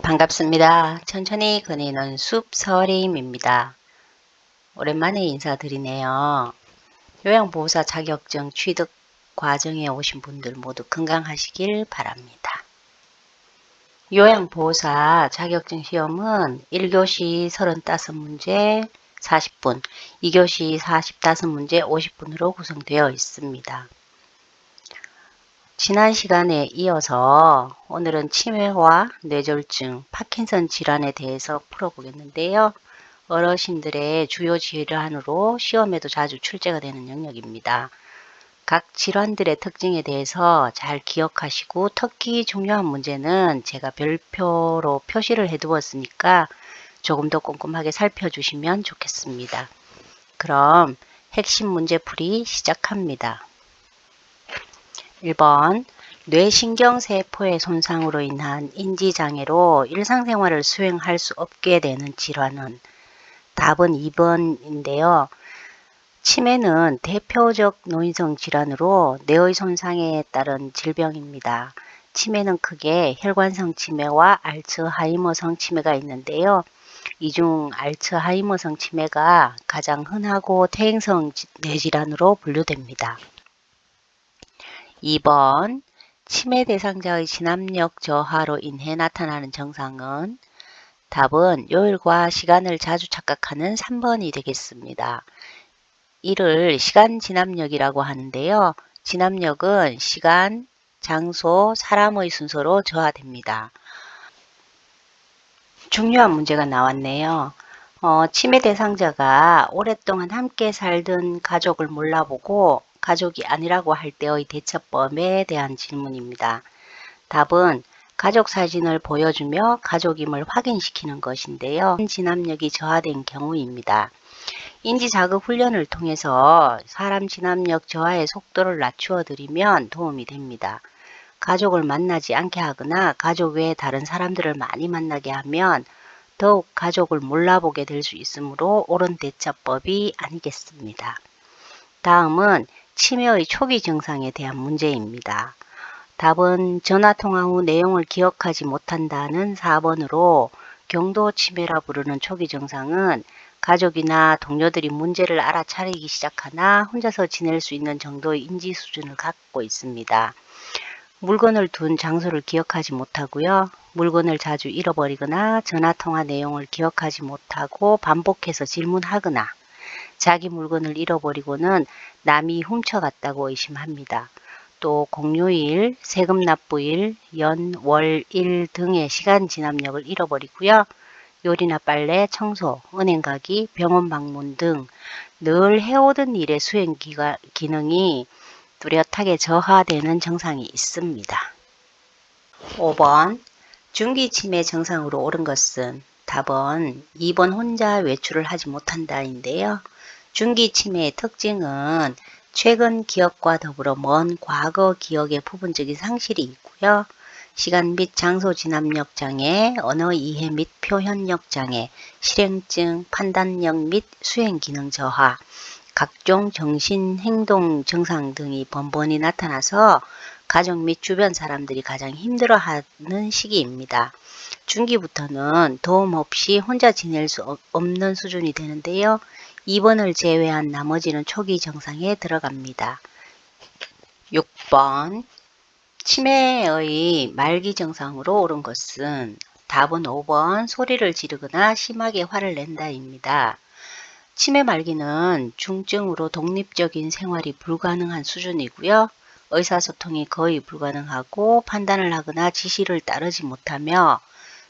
반갑습니다. 천천히 그리는 숲서림입니다. 오랜만에 인사드리네요. 요양보호사 자격증 취득 과정에 오신 분들 모두 건강하시길 바랍니다. 요양보호사 자격증 시험은 1교시 35문제 40분, 2교시 45문제 50분으로 구성되어 있습니다. 지난 시간에 이어서 오늘은 치매와 뇌졸중, 파킨슨 질환에 대해서 풀어보겠는데요. 어르신들의 주요 질환으로 시험에도 자주 출제가 되는 영역입니다. 각 질환들의 특징에 대해서 잘 기억하시고 특히 중요한 문제는 제가 별표로 표시를 해두었으니까 조금 더 꼼꼼하게 살펴주시면 좋겠습니다. 그럼 핵심 문제풀이 시작합니다. 1번 뇌신경세포의 손상으로 인한 인지장애로 일상생활을 수행할 수 없게 되는 질환은 답은 2번인데요. 치매는 대표적 노인성 질환으로 뇌의 손상에 따른 질병입니다. 치매는 크게 혈관성 치매와 알츠하이머성 치매가 있는데요. 이 중 알츠하이머성 치매가 가장 흔하고 퇴행성 뇌질환으로 분류됩니다. 2번 치매 대상자의 진압력 저하로 인해 나타나는 증상은 답은 요일과 시간을 자주 착각하는 3번이 되겠습니다. 이를 시간 진압력이라고 하는데요. 진압력은 시간, 장소, 사람의 순서로 저하됩니다. 중요한 문제가 나왔네요. 치매 대상자가 오랫동안 함께 살던 가족을 몰라보고 가족이 아니라고 할 때의 대처법에 대한 질문입니다. 답은 가족 사진을 보여주며 가족임을 확인시키는 것인데요. 진압력이 저하된 경우입니다. 인지자극 훈련을 통해서 사람 진압력 저하의 속도를 낮추어 드리면 도움이 됩니다. 가족을 만나지 않게 하거나 가족 외에 다른 사람들을 많이 만나게 하면 더욱 가족을 몰라보게 될 수 있으므로 옳은 대처법이 아니겠습니다. 다음은 치매의 초기 증상에 대한 문제입니다. 답은 전화통화 후 내용을 기억하지 못한다는 4번으로 경도치매라 부르는 초기 증상은 가족이나 동료들이 문제를 알아차리기 시작하나 혼자서 지낼 수 있는 정도의 인지 수준을 갖고 있습니다. 물건을 둔 장소를 기억하지 못하고요. 물건을 자주 잃어버리거나 전화통화 내용을 기억하지 못하고 반복해서 질문하거나 자기 물건을 잃어버리고는 남이 훔쳐갔다고 의심합니다. 또 공휴일, 세금 납부일, 연, 월, 일 등의 시간 진압력을 잃어버리고요. 요리나 빨래, 청소, 은행 가기, 병원 방문 등 늘 해오던 일의 수행 기능이 뚜렷하게 저하되는 증상이 있습니다. 5번 중기 치매 증상으로 옳은 것은 답은 2번 혼자 외출을 하지 못한다인데요. 중기 치매의 특징은 최근 기억과 더불어 먼 과거 기억의 부분적인 상실이 있고요. 시간 및 장소 진압력 장애, 언어 이해 및 표현력 장애, 실행증, 판단력 및 수행 기능 저하, 각종 정신 행동 증상 등이 번번이 나타나서 가족 및 주변 사람들이 가장 힘들어하는 시기입니다. 중기부터는 도움 없이 혼자 지낼 수 없는 수준이 되는데요. 2번을 제외한 나머지는 초기 증상에 들어갑니다. 6번 치매의 말기 증상으로 옳은 것은 답은 5번 소리를 지르거나 심하게 화를 낸다입니다. 치매 말기는 중증으로 독립적인 생활이 불가능한 수준이고요. 의사소통이 거의 불가능하고 판단을 하거나 지시를 따르지 못하며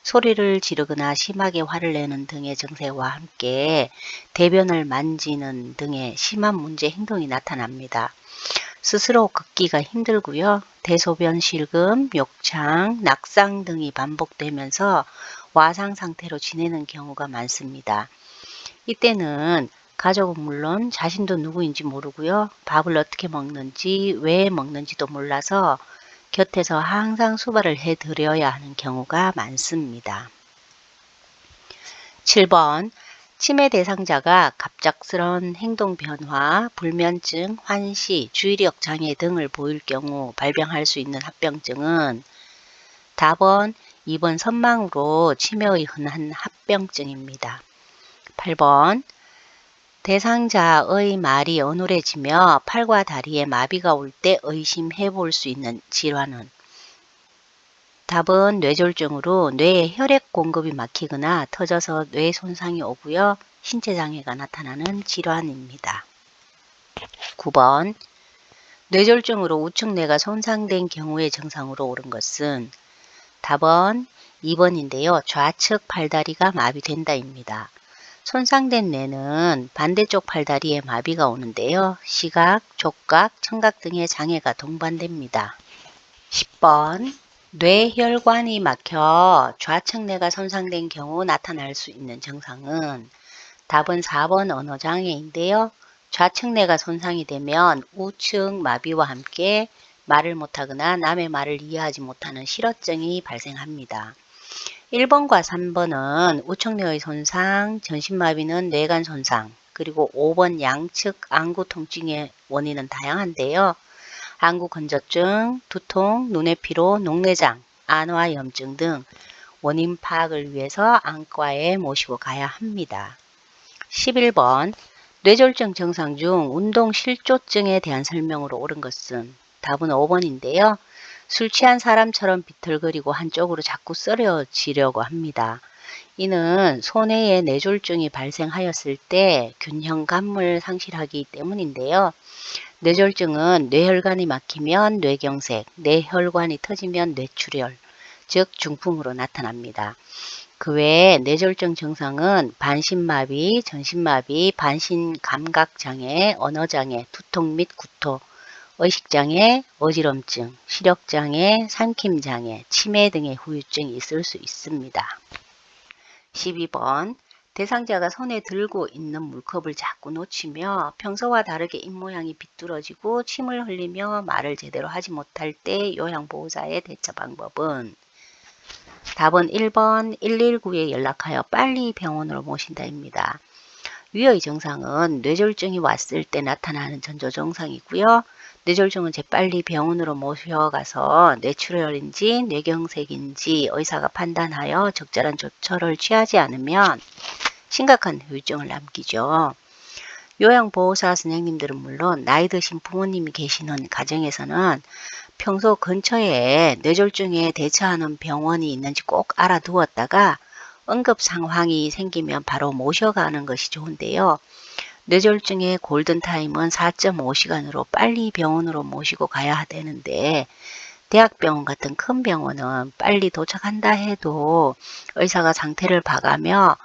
소리를 지르거나 심하게 화를 내는 등의 증세와 함께 대변을 만지는 등의 심한 문제 행동이 나타납니다. 스스로 걷기가 힘들고요. 대소변 실금, 욕창, 낙상 등이 반복되면서 와상 상태로 지내는 경우가 많습니다. 이때는 가족은 물론 자신도 누구인지 모르고요. 밥을 어떻게 먹는지, 왜 먹는지도 몰라서 곁에서 항상 수발을 해드려야 하는 경우가 많습니다. 7번 치매 대상자가 갑작스런 행동 변화, 불면증, 환시, 주의력 장애 등을 보일 경우 발병할 수 있는 합병증은 답은 2번 선망으로 치매의 흔한 합병증입니다. 8번 대상자의 말이 어눌해지며 팔과 다리에 마비가 올 때 의심해 볼 수 있는 질환은? 답은 뇌졸중으로 뇌에 혈액 공급이 막히거나 터져서 뇌 손상이 오고요. 신체 장애가 나타나는 질환입니다. 9번 뇌졸중으로 우측뇌가 손상된 경우의 증상으로 옳은 것은? 답은 2번인데요. 좌측 팔다리가 마비된다입니다. 손상된 뇌는 반대쪽 팔다리에 마비가 오는데요. 시각, 촉각, 청각 등의 장애가 동반됩니다. 10번 뇌혈관이 막혀 좌측 뇌가 손상된 경우 나타날 수 있는 증상은? 답은 4번 언어장애인데요. 좌측 뇌가 손상이 되면 우측 마비와 함께 말을 못하거나 남의 말을 이해하지 못하는 실어증이 발생합니다. 1번과 3번은 우측뇌의 손상, 전신마비는 뇌간 손상, 그리고 5번 양측 안구 통증의 원인은 다양한데요. 안구 건조증, 두통, 눈의 피로, 녹내장, 안화염증 등 원인 파악을 위해서 안과에 모시고 가야 합니다. 11번 뇌졸중 증상 중 운동실조증에 대한 설명으로 옳은 것은? 답은 5번인데요. 술 취한 사람처럼 비틀거리고 한쪽으로 자꾸 쓰러지려고 합니다. 이는 손해에 뇌졸중이 발생하였을 때 균형감을 상실하기 때문인데요. 뇌졸중은 뇌혈관이 막히면 뇌경색, 뇌혈관이 터지면 뇌출혈, 즉 중풍으로 나타납니다. 그 외에 뇌졸중 증상은 반신마비, 전신마비, 반신감각장애, 언어장애, 두통 및 구토, 의식장애, 어지럼증, 시력장애, 삼킴장애, 치매 등의 후유증이 있을 수 있습니다. 12번 대상자가 손에 들고 있는 물컵을 자꾸 놓치며 평소와 다르게 입모양이 비뚤어지고 침을 흘리며 말을 제대로 하지 못할 때 요양보호자의 대처 방법은? 답은 1번 119에 연락하여 빨리 병원으로 모신다입니다. 위의 증상은 뇌졸중이 왔을 때 나타나는 전조증상이고요. 뇌졸중은 재빨리 병원으로 모셔가서 뇌출혈인지 뇌경색인지 의사가 판단하여 적절한 조처를 취하지 않으면 심각한 후유증을 남기죠. 요양보호사 선생님들은 물론 나이 드신 부모님이 계시는 가정에서는 평소 근처에 뇌졸중에 대처하는 병원이 있는지 꼭 알아두었다가 응급 상황이 생기면 바로 모셔가는 것이 좋은데요. 뇌졸중의 골든타임은 4.5시간으로 빨리 병원으로 모시고 가야 되는데 대학병원 같은 큰 병원은 빨리 도착한다 해도 의사가 상태를 봐가며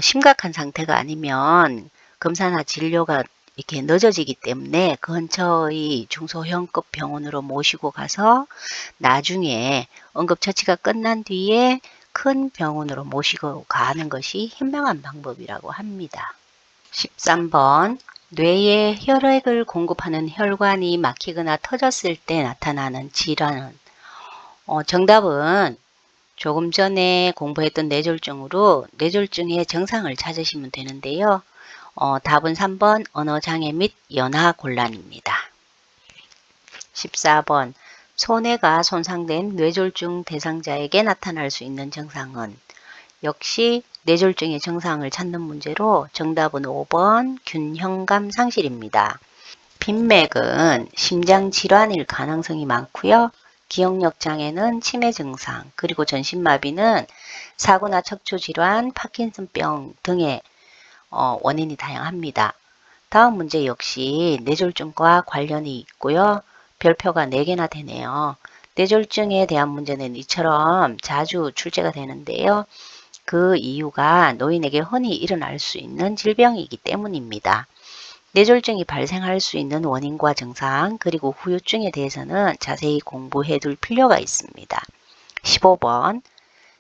심각한 상태가 아니면 검사나 진료가 이렇게 늦어지기 때문에 근처의 중소형급 병원으로 모시고 가서 나중에 응급처치가 끝난 뒤에 큰 병원으로 모시고 가는 것이 현명한 방법이라고 합니다. 13번 뇌에 혈액을 공급하는 혈관이 막히거나 터졌을 때 나타나는 질환은? 정답은 조금 전에 공부했던 뇌졸중으로 뇌졸중의 증상을 찾으시면 되는데요. 답은 3번 언어장애 및 연하곤란입니다. 14번 손해가 손상된 뇌졸중 대상자에게 나타날 수 있는 증상은? 역시 뇌졸중의 증상을 찾는 문제로 정답은 5번 균형감 상실입니다. 빈맥은 심장질환일 가능성이 많고요. 기억력 장애는 치매 증상, 그리고 전신마비는 사고나 척추질환, 파킨슨병 등의 원인이 다양합니다. 다음 문제 역시 뇌졸중과 관련이 있고요. 별표가 4개나 되네요. 뇌졸중에 대한 문제는 이처럼 자주 출제가 되는데요. 그 이유가 노인에게 흔히 일어날 수 있는 질병이기 때문입니다. 뇌졸중이 발생할 수 있는 원인과 증상 그리고 후유증에 대해서는 자세히 공부해 둘 필요가 있습니다. 15번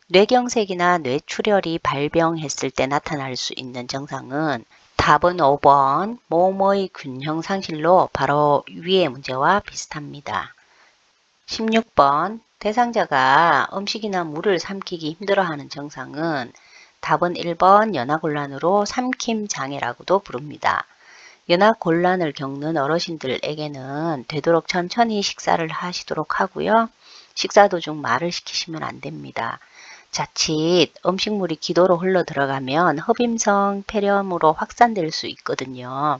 뇌경색이나 뇌출혈이 발병했을 때 나타날 수 있는 증상은? 답은 5번 몸의 균형 상실로 바로 위의 문제와 비슷합니다. 16번 대상자가 음식이나 물을 삼키기 힘들어하는 증상은? 답은 1번 연하곤란으로 삼킴 장애라고도 부릅니다. 연하곤란을 겪는 어르신들에게는 되도록 천천히 식사를 하시도록 하고요. 식사 도중 말을 시키시면 안 됩니다. 자칫 음식물이 기도로 흘러 들어가면 흡임성 폐렴으로 확산될 수 있거든요.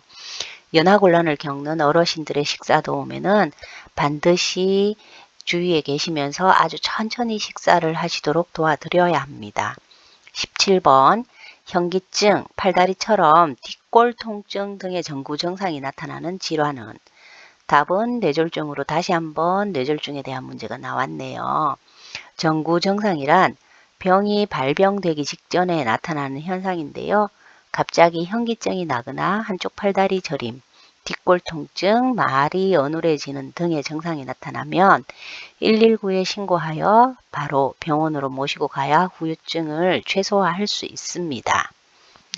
연하곤란을 겪는 어르신들의 식사 도움에는 반드시 주위에 계시면서 아주 천천히 식사를 하시도록 도와드려야 합니다. 17번 현기증, 팔다리처럼 뒷골 통증 등의 전구 증상이 나타나는 질환은 답은 뇌졸중으로 다시 한번 뇌졸중에 대한 문제가 나왔네요. 전구 증상이란 병이 발병되기 직전에 나타나는 현상인데요. 갑자기 현기증이 나거나 한쪽 팔다리 저림, 뒷골 통증, 말이 어눌해지는 등의 증상이 나타나면 119에 신고하여 바로 병원으로 모시고 가야 후유증을 최소화할 수 있습니다.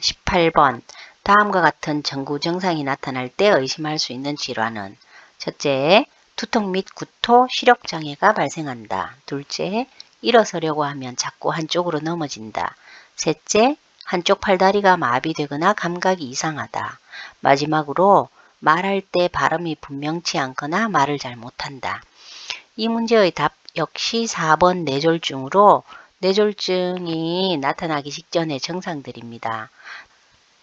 18번 다음과 같은 전구 증상이 나타날 때 의심할 수 있는 질환은 첫째, 두통 및 구토, 시력장애가 발생한다. 둘째, 일어서려고 하면 자꾸 한쪽으로 넘어진다. 셋째, 한쪽 팔다리가 마비되거나 감각이 이상하다. 마지막으로 말할 때 발음이 분명치 않거나 말을 잘 못한다. 이 문제의 답 역시 4번 뇌졸중으로 뇌졸중이 나타나기 직전의 증상들입니다.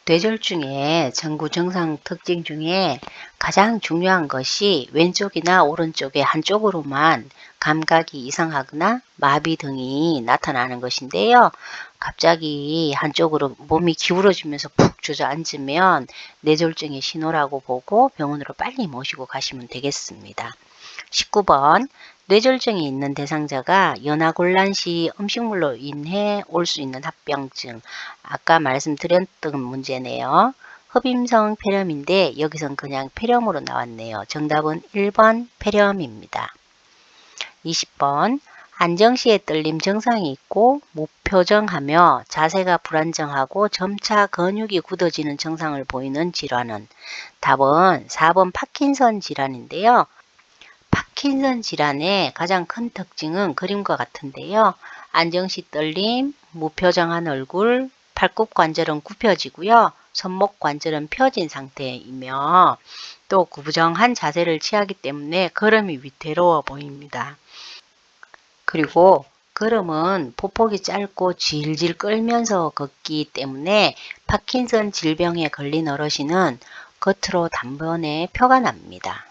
뇌졸중의 전구 증상 특징 중에 가장 중요한 것이 왼쪽이나 오른쪽의 한쪽으로만 감각이 이상하거나 마비 등이 나타나는 것인데요. 갑자기 한쪽으로 몸이 기울어지면서 푹 주저앉으면 뇌졸중의 신호라고 보고 병원으로 빨리 모시고 가시면 되겠습니다. 19번 뇌졸중이 있는 대상자가 연하곤란 시 음식물로 인해 올 수 있는 합병증, 아까 말씀드렸던 문제네요. 흡임성 폐렴인데 여기선 그냥 폐렴으로 나왔네요. 정답은 1번 폐렴입니다. 20번 안정시에 떨림 증상이 있고 무표정하며 자세가 불안정하고 점차 근육이 굳어지는 증상을 보이는 질환은 답은 4번 파킨슨 질환인데요. 파킨슨 질환의 가장 큰 특징은 그림과 같은데요. 안정시 떨림, 무표정한 얼굴, 팔굽 관절은 굽혀지고요. 손목 관절은 펴진 상태이며 또 구부정한 자세를 취하기 때문에 걸음이 위태로워 보입니다. 그리고 걸음은 보폭이 짧고 질질 끌면서 걷기 때문에 파킨슨 질병에 걸린 어르신은 겉으로 단번에 표가 납니다.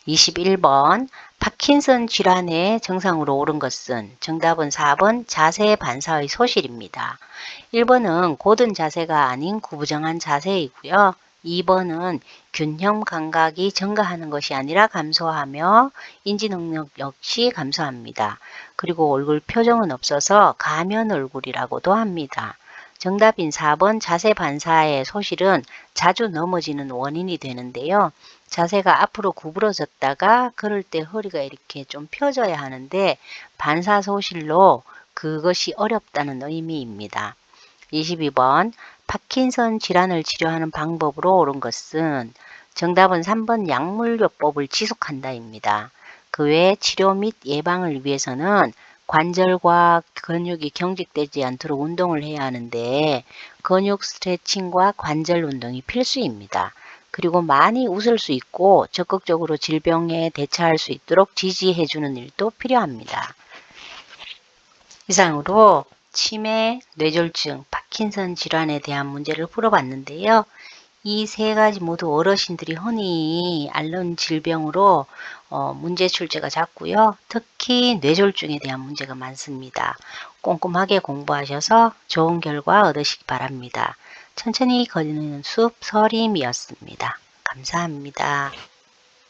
21번 파킨슨 질환의 증상으로 옳은 것은 정답은 4번 자세 반사의 소실입니다. 1번은 고든 자세가 아닌 구부정한 자세이고요. 2번은 균형 감각이 증가하는 것이 아니라 감소하며 인지 능력 역시 감소합니다. 그리고 얼굴 표정은 없어서 가면 얼굴이라고도 합니다. 정답인 4번 자세 반사의 소실은 자주 넘어지는 원인이 되는데요. 자세가 앞으로 구부러졌다가 걸을 때 허리가 이렇게 좀 펴져야 하는데 반사소실로 그것이 어렵다는 의미입니다. 22번 파킨슨 질환을 치료하는 방법으로 옳은 것은 정답은 3번 약물요법을 지속한다입니다. 그 외 치료 및 예방을 위해서는 관절과 근육이 경직되지 않도록 운동을 해야 하는데 근육 스트레칭과 관절 운동이 필수입니다. 그리고 많이 웃을 수 있고 적극적으로 질병에 대처할 수 있도록 지지해 주는 일도 필요합니다. 이상으로 치매, 뇌졸중, 파킨슨 질환에 대한 문제를 풀어봤는데요. 이 세 가지 모두 어르신들이 흔히 앓는 질병으로 문제 출제가 잦고요. 특히 뇌졸중에 대한 문제가 많습니다. 꼼꼼하게 공부하셔서 좋은 결과 얻으시기 바랍니다. 천천히 걷는 숲 서림이었습니다. 감사합니다.